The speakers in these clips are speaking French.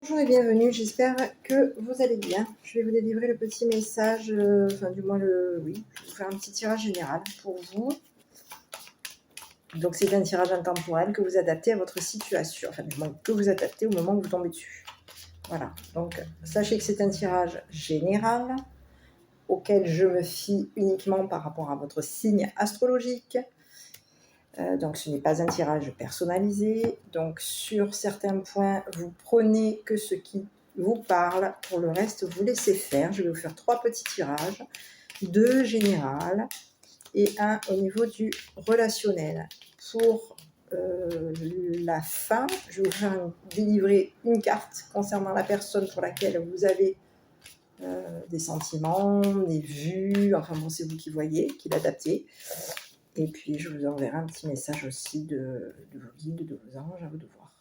Bonjour et bienvenue, j'espère que vous allez bien. Je vais vous délivrer le petit message, enfin du moins oui, je vais vous faire un petit tirage général pour vous. Donc c'est un tirage intemporel que vous adaptez à votre situation, enfin du moins que vous adaptez au moment où vous tombez dessus. Voilà, donc sachez que c'est un tirage général auquel je me fie uniquement par rapport à votre signe astrologique. Donc ce n'est pas un tirage personnalisé, donc sur certains points vous prenez que ce qui vous parle, pour le reste vous laissez faire. Je vais vous faire 3 petits tirages, 2 général et un au niveau du relationnel. Pour la fin, je vais vous faire délivrer une carte concernant la personne pour laquelle vous avez des sentiments, des vues, enfin bon c'est vous qui voyez, qui l'adaptez. Et puis, je vous enverrai un petit message aussi de vos guides, de vos anges, à vous de voir.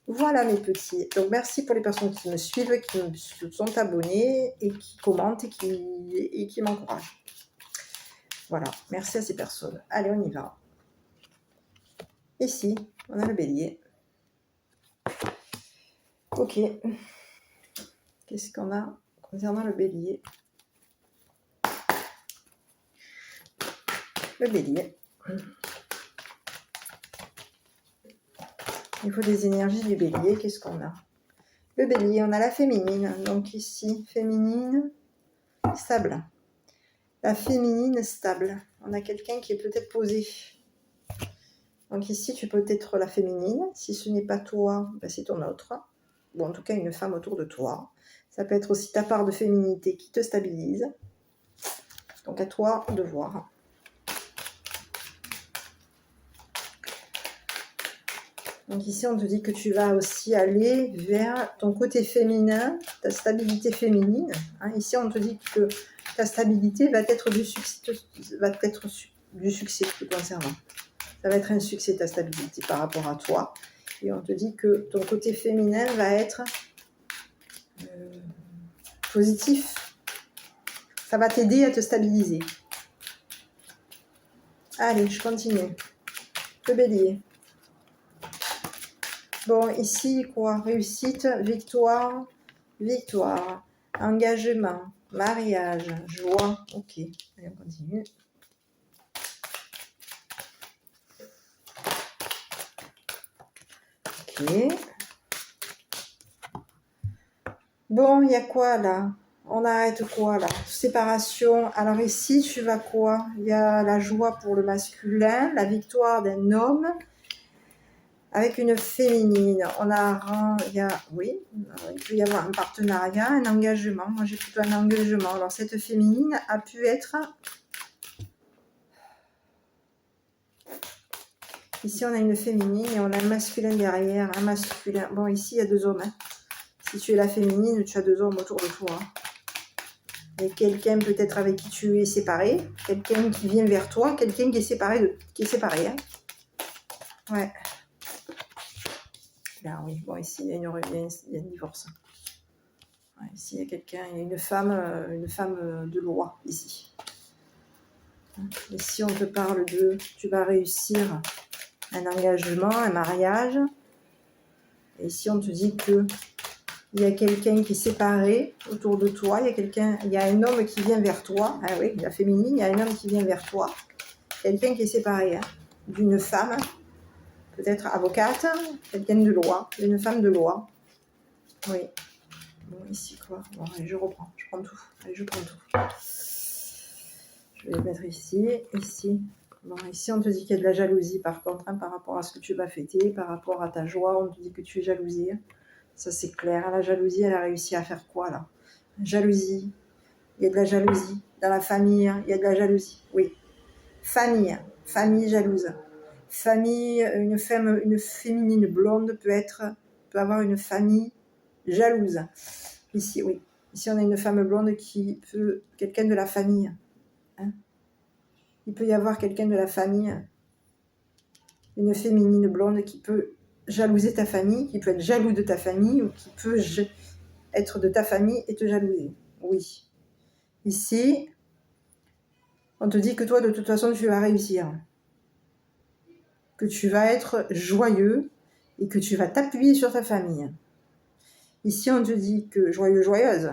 Voilà mes petits. Donc, merci pour les personnes qui me suivent, qui me sont abonnées et qui commentent et qui m'encouragent. Voilà, merci à ces personnes. Allez, on y va. Ici, on a le bélier. Ok. Qu'est-ce qu'on a concernant le bélier? Le bélier. Il faut des énergies du bélier. Qu'est-ce qu'on a? Le bélier, on a la féminine. Donc ici, féminine, stable. La féminine stable. On a quelqu'un qui est peut-être posé. Donc ici, tu peux être la féminine. Si ce n'est pas toi, ben c'est ton autre. Ou en tout cas, une femme autour de toi. Ça peut être aussi ta part de féminité qui te stabilise. Donc à toi de voir. Donc ici, on te dit que tu vas aussi aller vers ton côté féminin, ta stabilité féminine. Ici, on te dit que ta stabilité va être du succès, te concernant. Ça va être un succès, ta stabilité par rapport à toi. Et on te dit que ton côté féminin va être positif. Ça va t'aider à te stabiliser. Allez, je continue. Le bélier. Bon, ici, quoi? Réussite, victoire, victoire, engagement, mariage, joie. Ok, allez, on continue. Ok. Bon, il y a quoi là? On arrête quoi là? Séparation. Alors ici, tu vas quoi? Il y a la joie pour le masculin, la victoire d'un homme avec une féminine. On a, oui, il peut y avoir un partenariat, un engagement. Moi, j'ai plutôt un engagement. Alors cette féminine a pu être... Ici, on a une féminine et on a un masculin derrière, un masculin. Bon, ici, il y a 2 hommes. Si tu es la féminine, tu as 2 hommes autour de toi. Et quelqu'un peut-être avec qui tu es séparé, quelqu'un qui vient vers toi, quelqu'un qui est séparé, hein. Ouais. Là, oui. Bon, ici, il y a un divorce. Ouais, ici, il y a quelqu'un, il y a une femme de loi, ici. Et si on te parle de, tu vas réussir un engagement, un mariage, et si on te dit que il y a quelqu'un qui est séparé autour de toi, il y a un homme qui vient vers toi, ah oui, la féminine, il y a un homme qui vient vers toi, quelqu'un qui est séparé d'une femme, peut-être avocate, quelqu'un de loi, une femme de loi. Oui. Bon, ici quoi? Bon, allez, je reprends, je prends tout. Allez, je prends tout. Je vais le mettre ici, ici. Bon, ici, on te dit qu'il y a de la jalousie, par contre, par rapport à ce que tu vas fêter, par rapport à ta joie, on te dit que tu es jalousée. Ça, c'est clair. La jalousie, elle a réussi à faire quoi, là? Jalousie. Il y a de la jalousie. Dans la famille, il y a de la jalousie. Oui. Famille. Famille jalouse. Famille, une féminine blonde peut avoir une famille jalouse. Ici, oui. Ici, on a une femme blonde qui peut... Quelqu'un de la famille. Il peut y avoir quelqu'un de la famille. Une féminine blonde qui peut jalouser ta famille, qui peut être jaloux de ta famille ou qui peut être de ta famille et te jalouser. Oui. Ici, on te dit que toi, de toute façon, tu vas réussir. Que tu vas être joyeux et que tu vas t'appuyer sur ta famille. Ici, on te dit que, joyeux, joyeuse,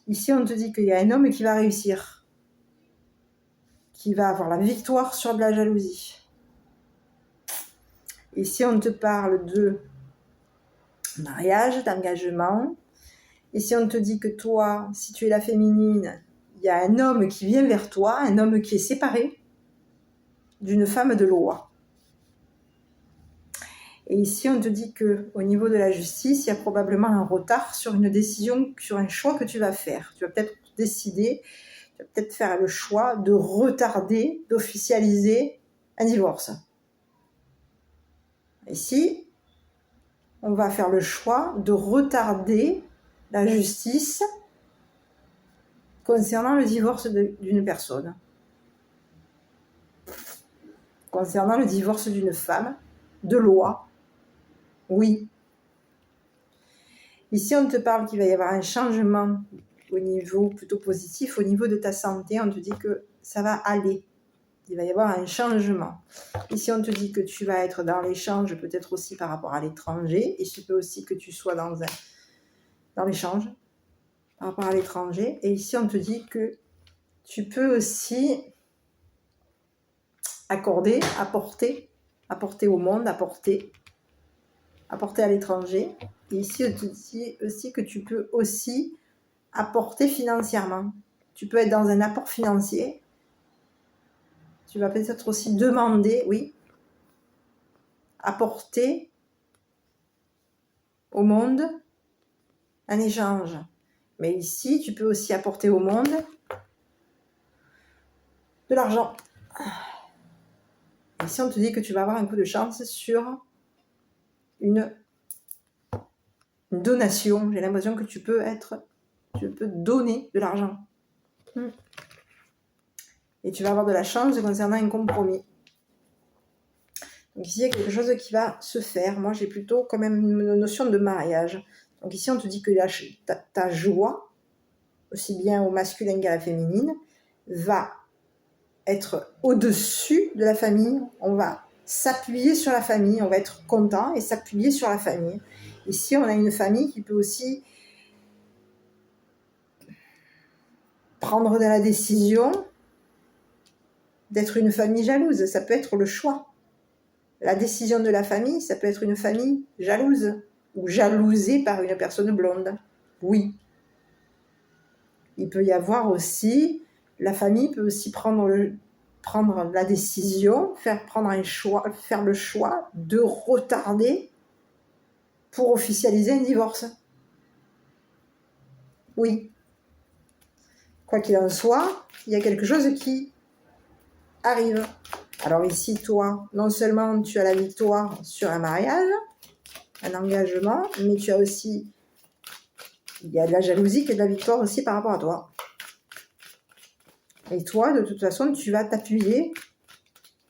ici, on te dit qu'il y a un homme qui va réussir, qui va avoir la victoire sur de la jalousie. Ici, on te parle de mariage, d'engagement. Ici, on te dit que toi, si tu es la féminine, il y a un homme qui vient vers toi, un homme qui est séparé d'une femme de loi. Et ici, on te dit qu'au niveau de la justice, il y a probablement un retard sur une décision, sur un choix que tu vas faire. Tu vas peut-être décider, tu vas peut-être faire le choix de retarder, d'officialiser un divorce. Ici, on va faire le choix de retarder la justice concernant le divorce d'une personne, concernant le divorce d'une femme, de loi. Oui. Ici, on te parle qu'il va y avoir un changement au niveau plutôt positif, au niveau de ta santé. On te dit que ça va aller. Il va y avoir un changement. Ici, on te dit que tu vas être dans l'échange, peut-être aussi par rapport à l'étranger. Il se peut aussi que tu sois dans l'échange par rapport à l'étranger. Et ici, on te dit que tu peux aussi accorder, apporter au monde, apporter à l'étranger. Et ici, on te dit aussi que tu peux aussi apporter financièrement. Tu peux être dans un apport financier. Tu vas peut-être aussi demander, oui, apporter au monde un échange. Mais ici, tu peux aussi apporter au monde de l'argent. Ici, on te dit que tu vas avoir un coup de chance sur une donation. J'ai l'impression que tu peux donner de l'argent. Et tu vas avoir de la chance concernant un compromis. Donc ici, il y a quelque chose qui va se faire. Moi, j'ai plutôt quand même une notion de mariage. Donc ici, on te dit que ta joie, aussi bien au masculin qu'à la féminine, va être au-dessus de la famille. On va s'appuyer sur la famille. On va être content et s'appuyer sur la famille. Ici, on a une famille qui peut aussi prendre de la décision d'être une famille jalouse. Ça peut être le choix. La décision de la famille, ça peut être une famille jalouse ou jalousée par une personne blonde. Oui. Il peut y avoir aussi, la famille peut aussi prendre la décision, faire le choix de retarder pour officialiser un divorce. Oui. Quoi qu'il en soit, il y a quelque chose qui arrive. Alors ici, toi, non seulement tu as la victoire sur un mariage, un engagement, mais tu as aussi, il y a de la jalousie qui est de la victoire aussi par rapport à toi. Et toi, de toute façon, tu vas t'appuyer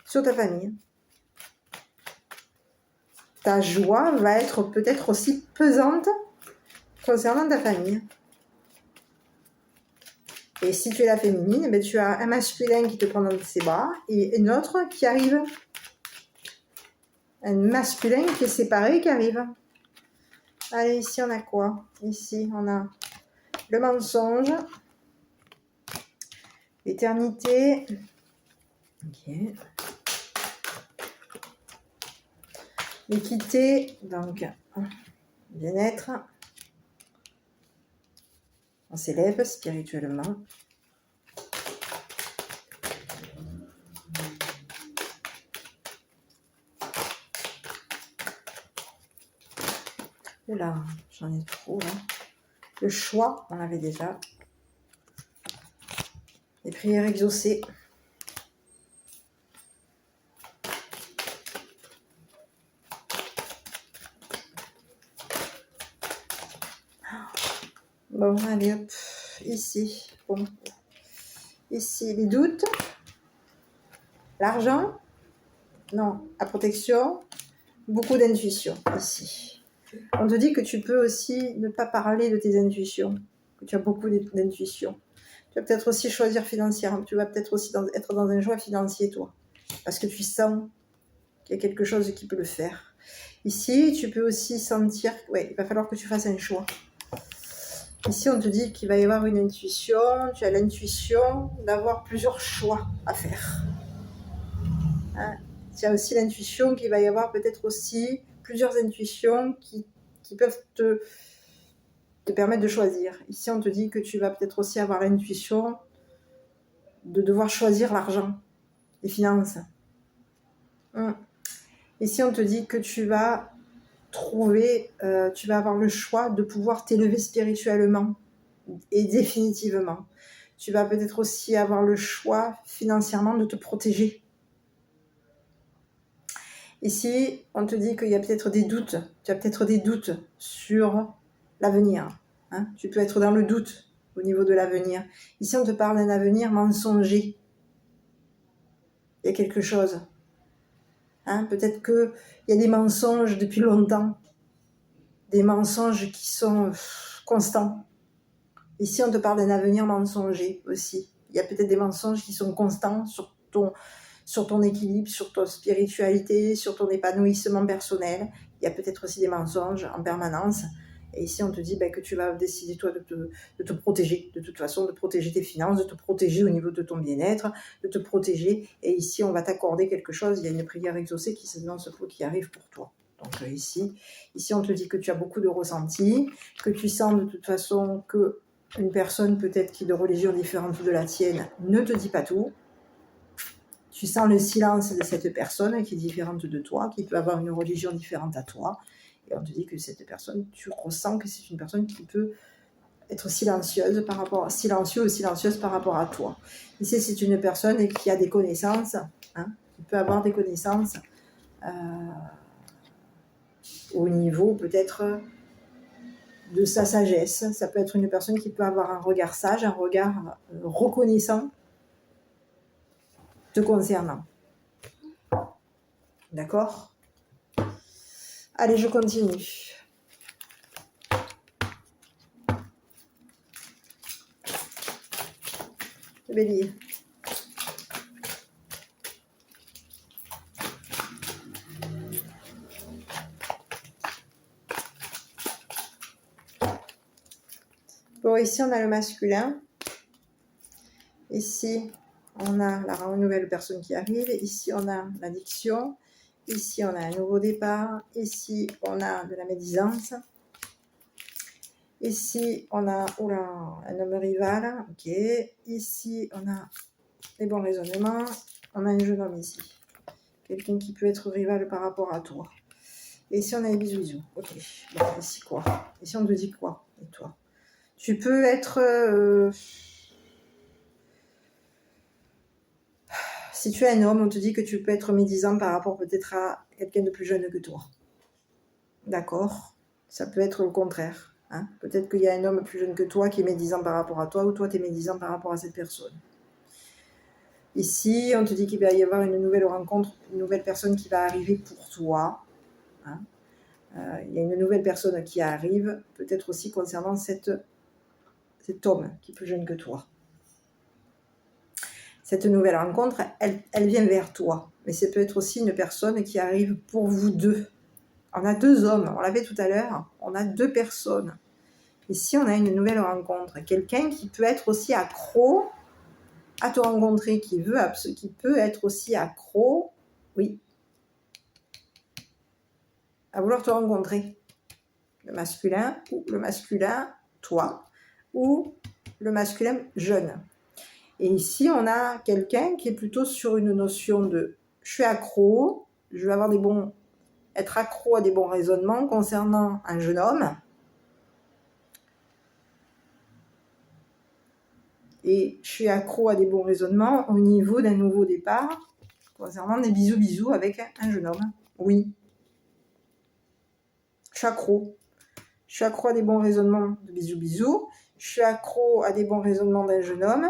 sur ta famille. Ta joie va être peut-être aussi pesante concernant ta famille. Et si tu es la féminine, ben tu as un masculin qui te prend dans ses bras et un autre qui arrive. Un masculin qui est séparé qui arrive. Allez, ici on a quoi? Ici on a le mensonge, l'éternité. Ok. L'équité, donc bien-être. On s'élève spirituellement. Oula, j'en ai trop là. Le choix, on l'avait déjà. Les prières exaucées. Bon, allez hop, ici. Bon. Ici, les doutes. L'argent. Non, la protection. Beaucoup d'intuition, ici. On te dit que tu peux aussi ne pas parler de tes intuitions. Que tu as beaucoup d'intuition. Tu vas peut-être aussi choisir financièrement. Tu vas peut-être aussi être dans un choix financier, toi. Parce que tu sens qu'il y a quelque chose qui peut le faire. Ici, tu peux aussi sentir... Ouais, il va falloir que tu fasses un choix. Ici, on te dit qu'il va y avoir une intuition. Tu as l'intuition d'avoir plusieurs choix à faire. Hein? Tu as aussi l'intuition qu'il va y avoir peut-être aussi plusieurs intuitions qui peuvent te permettre de choisir. Ici, on te dit que tu vas peut-être aussi avoir l'intuition de devoir choisir l'argent, les finances. Ici, on te dit que tu vas trouver, tu vas avoir le choix de pouvoir t'élever spirituellement et définitivement. Tu vas peut-être aussi avoir le choix financièrement de te protéger. Ici, on te dit qu'il y a peut-être des doutes. Tu as peut-être des doutes sur l'avenir. Hein? Tu peux être dans le doute au niveau de l'avenir. Ici, on te parle d'un avenir mensonger. Il y a quelque chose. Hein? Peut-être qu'il y a des mensonges depuis longtemps. Des mensonges qui sont constants. Ici, on te parle d'un avenir mensonger aussi. Il y a peut-être des mensonges qui sont constants sur ton équilibre, sur ta spiritualité, sur ton épanouissement personnel. Il y a peut-être aussi des mensonges en permanence. Et ici, on te dit que tu vas décider, toi, de te protéger. De toute façon, de protéger tes finances, de te protéger au niveau de ton bien-être, de te protéger. Et ici, on va t'accorder quelque chose. Il y a une prière exaucée qui s'annonce qui arrive pour toi. Donc ici, on te dit que tu as beaucoup de ressentis, que tu sens de toute façon que une personne peut-être qui est de religion différente de la tienne ne te dit pas tout. Tu sens le silence de cette personne qui est différente de toi, qui peut avoir une religion différente à toi. Et on te dit que cette personne, tu ressens que c'est une personne qui peut être silencieuse silencieux ou silencieuse par rapport à toi. Ici, c'est une personne qui a des connaissances, qui peut avoir des connaissances au niveau peut-être de sa sagesse. Ça peut être une personne qui peut avoir un regard sage, un regard reconnaissant te concernant. D'accord ? Allez, je continue. Le bélier. Bon, ici, on a le masculin. Ici, on a la nouvelle personne qui arrive. Ici, on a l'addiction. Ici, on a un nouveau départ. Ici, on a de la médisance. Ici, on a un homme rival. Ok. Ici, on a les bons raisonnements. On a un jeune homme ici. Quelqu'un qui peut être rival par rapport à toi. Et ici, on a les bisous. Ok. Bon, ici, quoi ? Ici, on te dit quoi ? Et toi ? Tu peux être... Si tu es un homme, on te dit que tu peux être médisant par rapport peut-être à quelqu'un de plus jeune que toi. D'accord ? Ça peut être le contraire. Hein ? Peut-être qu'il y a un homme plus jeune que toi qui est médisant par rapport à toi, ou toi, tu es médisant par rapport à cette personne. Ici, on te dit qu'il va y avoir une nouvelle rencontre, une nouvelle personne qui va arriver pour toi. Hein ? Il y a une nouvelle personne qui arrive, peut-être aussi concernant cet homme qui est plus jeune que toi. Cette nouvelle rencontre, elle vient vers toi. Mais c'est peut-être aussi une personne qui arrive pour vous deux. On a deux hommes, on l'avait tout à l'heure, on a deux personnes. Ici, on a une nouvelle rencontre. Quelqu'un qui peut être aussi accro à te rencontrer, qui peut être aussi accro, oui, à vouloir te rencontrer. Le masculin, toi, ou le masculin jeune. Et ici, on a quelqu'un qui est plutôt sur une notion de « je suis accro, je vais être accro à des bons raisonnements concernant un jeune homme. » Et je suis accro à des bons raisonnements au niveau d'un nouveau départ concernant des bisous avec un jeune homme. Oui. Je suis accro. Je suis accro à des bons raisonnements de bisous. Je suis accro à des bons raisonnements d'un jeune homme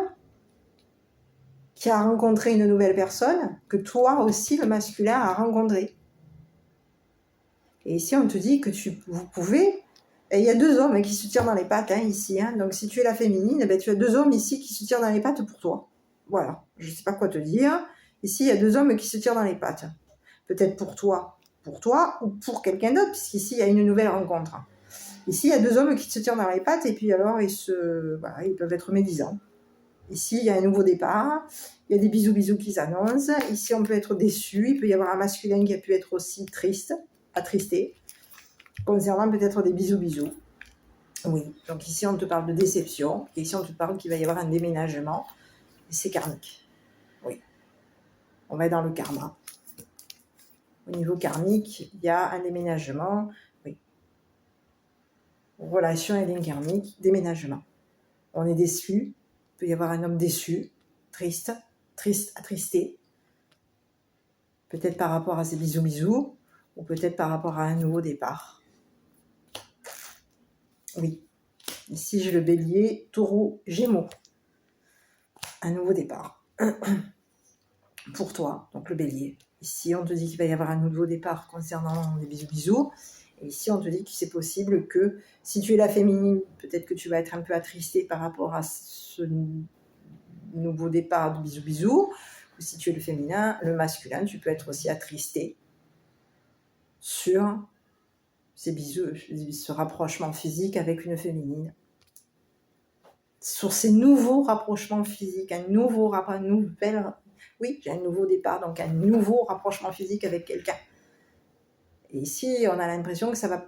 qui a rencontré une nouvelle personne, que toi aussi, le masculin, a rencontré. Et ici, on te dit que vous pouvez... Et il y a deux hommes qui se tirent dans les pattes, ici. Donc, si tu es la féminine, tu as deux hommes ici qui se tirent dans les pattes pour toi. Voilà, je ne sais pas quoi te dire. Ici, il y a deux hommes qui se tirent dans les pattes. Peut-être pour toi, pour toi ou pour quelqu'un d'autre, puisqu'ici, il y a une nouvelle rencontre. Ici, il y a deux hommes qui se tirent dans les pattes et puis alors, ils peuvent être médisants. Ici, il y a un nouveau départ. Il y a des bisous qui s'annoncent. Ici, on peut être déçu. Il peut y avoir un masculin qui a pu être aussi triste, attristé, concernant peut-être des bisous. Oui, donc ici, on te parle de déception. Et ici, on te parle qu'il va y avoir un déménagement. Et c'est karmique. Oui. On va dans le karma. Au niveau karmique, il y a un déménagement. Oui. Relation et lien karmique, déménagement. On est déçu. Il peut y avoir un homme déçu, triste, attristé. Peut-être par rapport à ses bisous, ou peut-être par rapport à un nouveau départ. Oui. Ici, j'ai le bélier, taureau, gémeaux. Un nouveau départ. Pour toi, donc le bélier. Ici, on te dit qu'il va y avoir un nouveau départ concernant les bisous. Et ici, on te dit que c'est possible que, si tu es la féminine, peut-être que tu vas être un peu attristée par rapport à ce nouveau départ de bisous. Ou si tu es le féminin, le masculin, tu peux être aussi attristé sur ces bisous, ce rapprochement physique avec une féminine. Sur ces nouveaux rapprochements physiques, oui, j'ai un nouveau départ, donc un nouveau rapprochement physique avec quelqu'un. Et ici, on a l'impression que ça va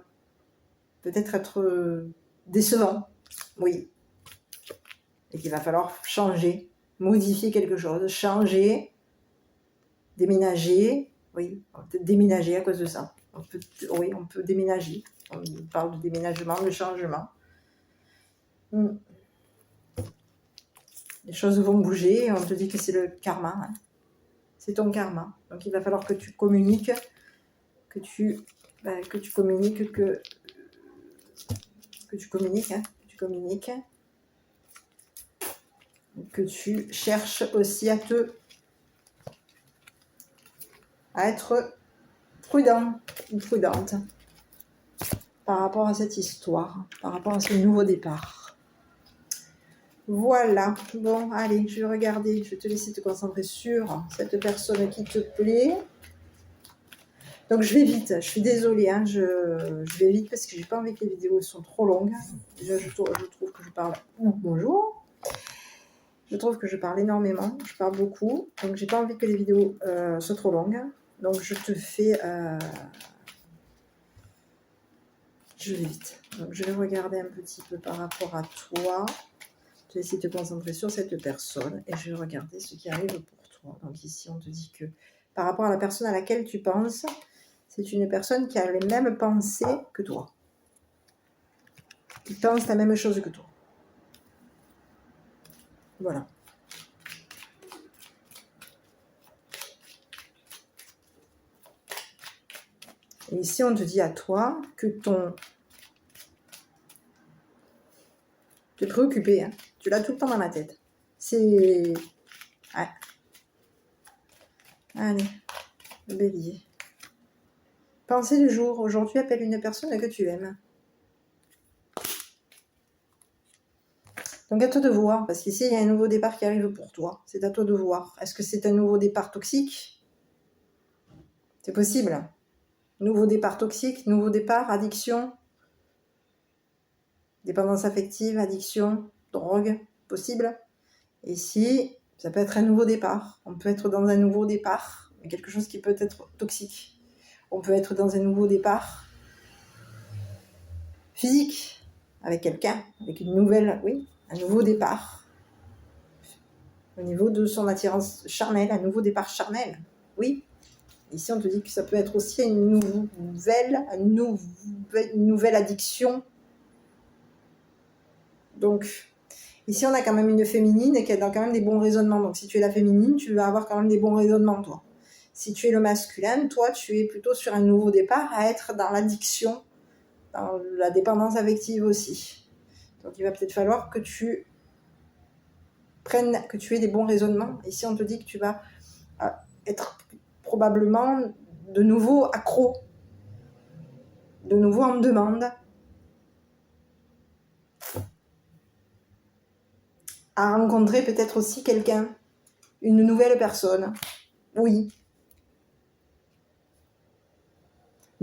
peut-être être décevant, oui. Et qu'il va falloir changer, modifier quelque chose, changer, déménager, oui, on peut déménager à cause de ça. On peut déménager. On parle de déménagement, de changement. Les choses vont bouger et on te dit que c'est le karma. Hein. C'est ton karma. Donc il va falloir que tu communiques, que tu cherches aussi à être prudent ou prudente par rapport à cette histoire, par rapport à ce nouveau départ. Voilà, bon, allez, je vais regarder, je vais te laisser te concentrer sur cette personne qui te plaît. Donc je vais vite, je suis désolée, hein, je vais vite parce que j'ai pas envie que les vidéos soient trop longues. Déjà, je trouve que je parle... Bonjour. Je trouve que je parle énormément, je parle beaucoup, donc j'ai pas envie que les vidéos soient trop longues. Donc je te fais... Je vais vite. Donc je vais regarder un petit peu par rapport à toi. Je vais essayer de te concentrer sur cette personne et je vais regarder ce qui arrive pour toi. Donc ici, on te dit que par rapport à la personne à laquelle tu penses, c'est une personne qui a les mêmes pensées que toi. Qui pense la même chose que toi. Voilà. Et ici, on te dit à toi que tu es préoccupé, hein. Tu l'as tout le temps dans la tête. C'est... Ouais. Allez, le bélier. Pensée du jour. Aujourd'hui, appelle une personne que tu aimes. Donc à toi de voir, parce qu'ici, il y a un nouveau départ qui arrive pour toi. C'est à toi de voir. Est-ce que c'est un nouveau départ toxique? C'est possible. Nouveau départ toxique, nouveau départ, addiction, dépendance affective, addiction, drogue, possible. Et ici, ça peut être un nouveau départ. On peut être dans un nouveau départ, mais quelque chose qui peut être toxique. On peut être dans un nouveau départ physique, avec quelqu'un, avec une nouvelle, oui, un nouveau départ. Au niveau de son attirance charnelle, un nouveau départ charnel, oui. Ici, on te dit que ça peut être aussi une nouvelle addiction. Donc, ici, on a quand même une féminine et qui a quand même des bons raisonnements. Donc, si tu es la féminine, tu vas avoir quand même des bons raisonnements, toi. Si tu es le masculin, toi, tu es plutôt sur un nouveau départ à être dans l'addiction, dans la dépendance affective aussi. Donc, il va peut-être falloir que tu aies des bons raisonnements. Ici, on te dit que tu vas être probablement de nouveau accro, de nouveau en demande, à rencontrer peut-être aussi quelqu'un, une nouvelle personne. Oui.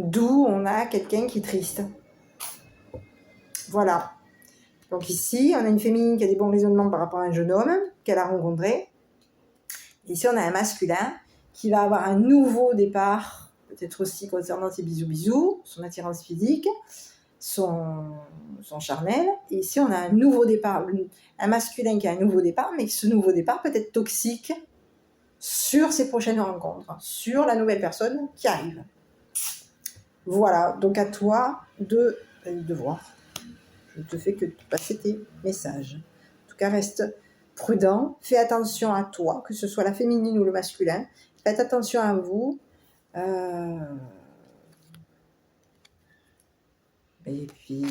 D'où on a quelqu'un qui est triste. Voilà. Donc ici, on a une féminine qui a des bons raisonnements par rapport à un jeune homme qu'elle a rencontré. Ici, on a un masculin qui va avoir un nouveau départ, peut-être aussi concernant ses bisous, son attirance physique, son charnel. Et ici, on a un nouveau départ, un masculin qui a un nouveau départ, mais ce nouveau départ peut être toxique sur ses prochaines rencontres, sur la nouvelle personne qui arrive. Voilà, donc à toi de voir. Je ne te fais que passer tes messages. En tout cas, reste prudent, fais attention à toi, que ce soit la féminine ou le masculin. Faites attention à vous. Et puis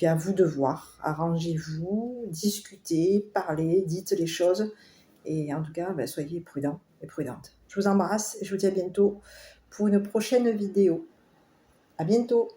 à vous de voir. Arrangez-vous, discutez, parlez, dites les choses. Et en tout cas, soyez prudents et prudentes. Je vous embrasse et je vous dis à bientôt pour une prochaine vidéo. À bientôt.